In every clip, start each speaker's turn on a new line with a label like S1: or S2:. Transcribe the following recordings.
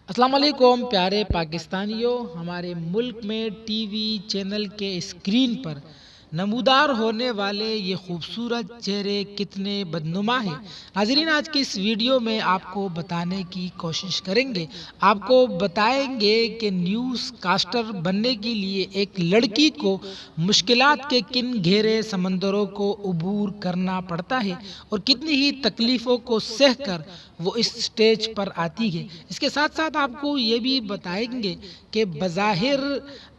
S1: السلام علیکم پیارے پاکستانیوں، ہمارے ملک میں ٹی وی چینل کے اسکرین پر نمودار ہونے والے یہ خوبصورت چہرے کتنے بدنما ہیں۔ ناظرین، آج کی اس ویڈیو میں آپ کو بتانے کی کوشش کریں گے، آپ کو بتائیں گے کہ نیوز کاسٹر بننے کے لیے ایک لڑکی کو مشکلات کے کن گہرے سمندروں کو عبور کرنا پڑتا ہے اور کتنی ہی تکلیفوں کو سہ کر وہ اس سٹیج پر آتی ہے۔ اس کے ساتھ ساتھ آپ کو یہ بھی بتائیں گے کہ بظاہر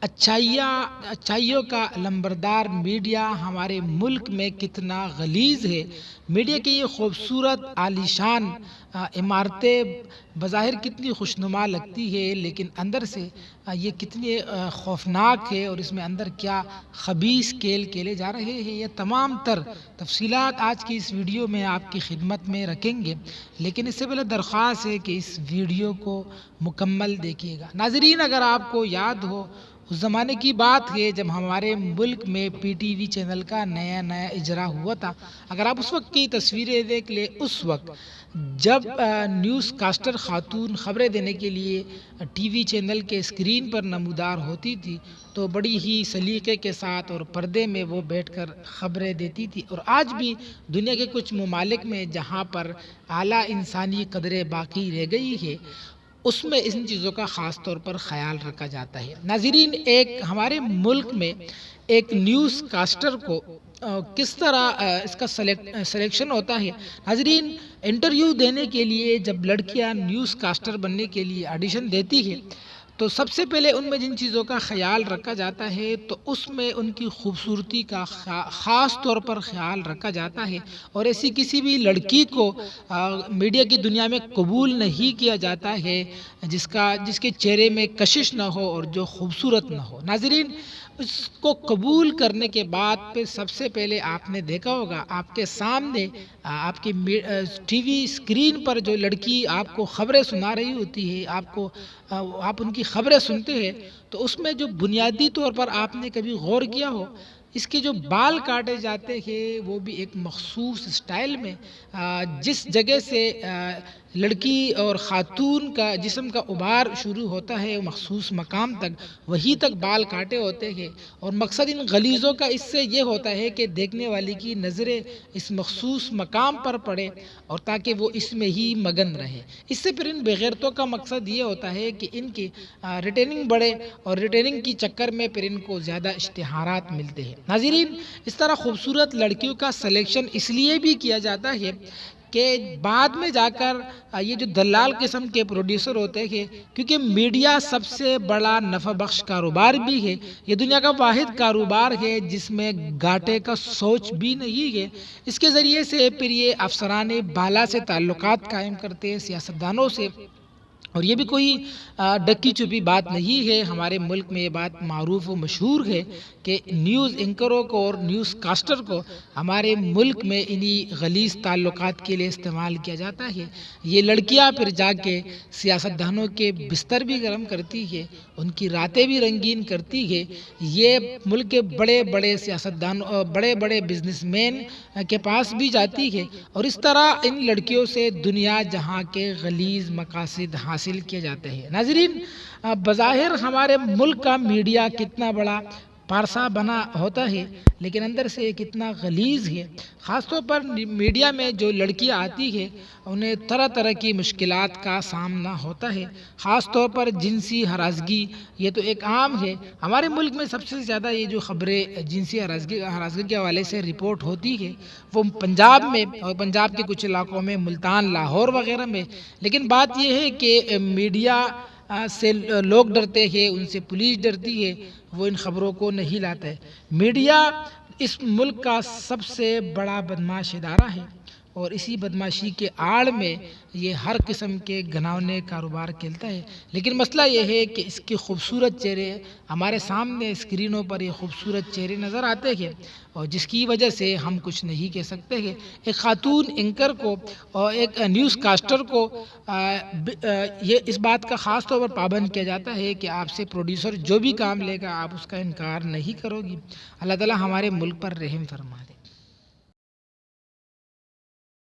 S1: اچھائیوں کا لمبردار میڈیا ہمارے ملک میں کتنا غلیظ ہے۔ میڈیا کی یہ خوبصورت عالیشان عمارتیں بظاہر کتنی خوشنما لگتی ہے، لیکن اندر سے یہ کتنی خوفناک ہے اور اس میں اندر کیا خبیث کھیل کھیلے جا رہے ہیں، یہ تمام تر تفصیلات آج کی اس ویڈیو میں آپ کی خدمت میں رکھیں گے۔ لیکن اس سے پہلے درخواست ہے کہ اس ویڈیو کو مکمل دیکھیے گا۔ ناظرین، اگر آپ کو یاد ہو، اس زمانے کی بات ہے جب ہمارے ملک میں پی ٹی وی چینل کا نیا اجرا ہوا تھا۔ اگر آپ اس وقت کی تصویریں دیکھ لیں، اس وقت جب نیوز کاسٹر خاتون خبریں دینے کے لیے ٹی وی چینل کے اسکرین پر نمودار ہوتی تھی تو بڑی ہی سلیقے کے ساتھ اور پردے میں وہ بیٹھ کر خبریں دیتی تھی، اور آج بھی دنیا کے کچھ ممالک میں جہاں پر اعلیٰ انسانی قدریں باقی رہ گئی ہے، اس میں ان چیزوں کا خاص طور پر خیال رکھا جاتا ہے۔ ناظرین، ہمارے ملک میں ایک نیوز کاسٹر کو کس طرح اس کا سلیکشن ہوتا ہے۔ ناظرین، انٹرویو دینے کے لیے جب لڑکیاں نیوز کاسٹر بننے کے لیے آڈیشن دیتی ہے تو سب سے پہلے ان میں جن چیزوں کا خیال رکھا جاتا ہے تو اس میں ان کی خوبصورتی کا خاص طور پر خیال رکھا جاتا ہے، اور ایسی کسی بھی لڑکی کو میڈیا کی دنیا میں قبول نہیں کیا جاتا ہے جس کے چہرے میں کشش نہ ہو اور جو خوبصورت نہ ہو۔ ناظرین، اس کو قبول کرنے کے بعد پہ سب سے پہلے آپ نے دیکھا ہوگا، آپ کے سامنے آپ کی ٹی وی اسکرین پر جو لڑکی آپ کو خبریں سنا رہی ہوتی ہے، آپ ان کی خبریں سنتے ہیں تو اس میں جو بنیادی طور پر آپ نے کبھی غور کیا ہو، اس کے جو بال کاٹے جاتے ہیں وہ بھی ایک مخصوص سٹائل میں، جس جگہ سے لڑکی اور خاتون کا جسم کا ابھار شروع ہوتا ہے مخصوص مقام تک، وہی تک بال کاٹے ہوتے ہیں، اور مقصد ان غلیظوں کا اس سے یہ ہوتا ہے کہ دیکھنے والی کی نظریں اس مخصوص مقام پر پڑے اور تاکہ وہ اس میں ہی مگن رہے۔ اس سے پھر ان بغیرتوں کا مقصد یہ ہوتا ہے کہ ان کی ریٹیننگ بڑھے، اور ریٹیننگ کی چکر میں پھر ان کو زیادہ اشتہارات ملتے ہیں۔ ناظرین، اس طرح خوبصورت لڑکیوں کا سلیکشن اس لیے بھی کیا جاتا ہے کہ بعد میں جا کر یہ جو دلال قسم کے پروڈیوسر ہوتے ہیں، کیونکہ میڈیا سب سے بڑا نفع بخش کاروبار بھی ہے، یہ دنیا کا واحد کاروبار ہے جس میں گھاٹے کا سوچ بھی نہیں ہے، اس کے ذریعے سے پھر یہ افسران بالا سے تعلقات قائم کرتے ہیں، سیاستدانوں سے، اور یہ بھی کوئی ڈکی چھپی بات نہیں ہے۔ ہمارے ملک میں یہ بات معروف و مشہور ہے کہ نیوز اینکروں کو اور نیوز کاسٹر کو ہمارے ملک میں انہی غلیظ تعلقات کے لیے استعمال کیا جاتا ہے۔ یہ لڑکیاں پھر جا کے سیاستدانوں کے بستر بھی گرم کرتی ہے، ان کی راتیں بھی رنگین کرتی ہے، یہ ملک کے بڑے بڑے سیاستدانوں، بڑے بڑے بزنس مین کے پاس بھی جاتی ہے، اور اس طرح ان لڑکیوں سے دنیا جہاں کے غلیظ مقاصد حاصل کیے جاتے ہیں۔ ناظرین، بظاہر ہمارے ملک کا میڈیا کتنا بڑا پارسا بنا ہوتا ہے، لیکن اندر سے کتنا غلیظ ہے۔ خاص طور پر میڈیا میں جو لڑکیاں آتی ہیں انہیں طرح طرح کی مشکلات کا سامنا ہوتا ہے، خاص طور پر جنسی ہراسگی، یہ تو ایک عام ہے۔ ہمارے ملک میں سب سے زیادہ یہ جو خبریں جنسی ہراسگی کے حوالے سے رپورٹ ہوتی ہے وہ پنجاب میں، اور پنجاب کے کچھ علاقوں میں، ملتان، لاہور وغیرہ میں، لیکن بات یہ ہے کہ میڈیا سے لوگ ڈرتے ہیں، ان سے پولیس ڈرتی ہے، وہ ان خبروں کو نہیں لاتا ہے۔ میڈیا اس ملک کا سب سے بڑا بدمعاش ادارہ ہے، اور اسی بدمعاشی کے آڑ میں یہ ہر قسم کے گھناؤنے کاروبار کھیلتا ہے، لیکن مسئلہ یہ ہے کہ اس کے خوبصورت چہرے ہمارے سامنے اسکرینوں پر یہ خوبصورت چہرے نظر آتے ہیں، اور جس کی وجہ سے ہم کچھ نہیں کہہ سکتے ہیں۔ ایک خاتون اینکر کو اور ایک نیوز کاسٹر کو یہ اس بات کا خاص طور پر پابند کیا جاتا ہے کہ آپ سے پروڈیوسر جو بھی کام لے گا آپ اس کا انکار نہیں کرو گی۔ اللہ تعالی ہمارے ملک پر رحم فرما دے۔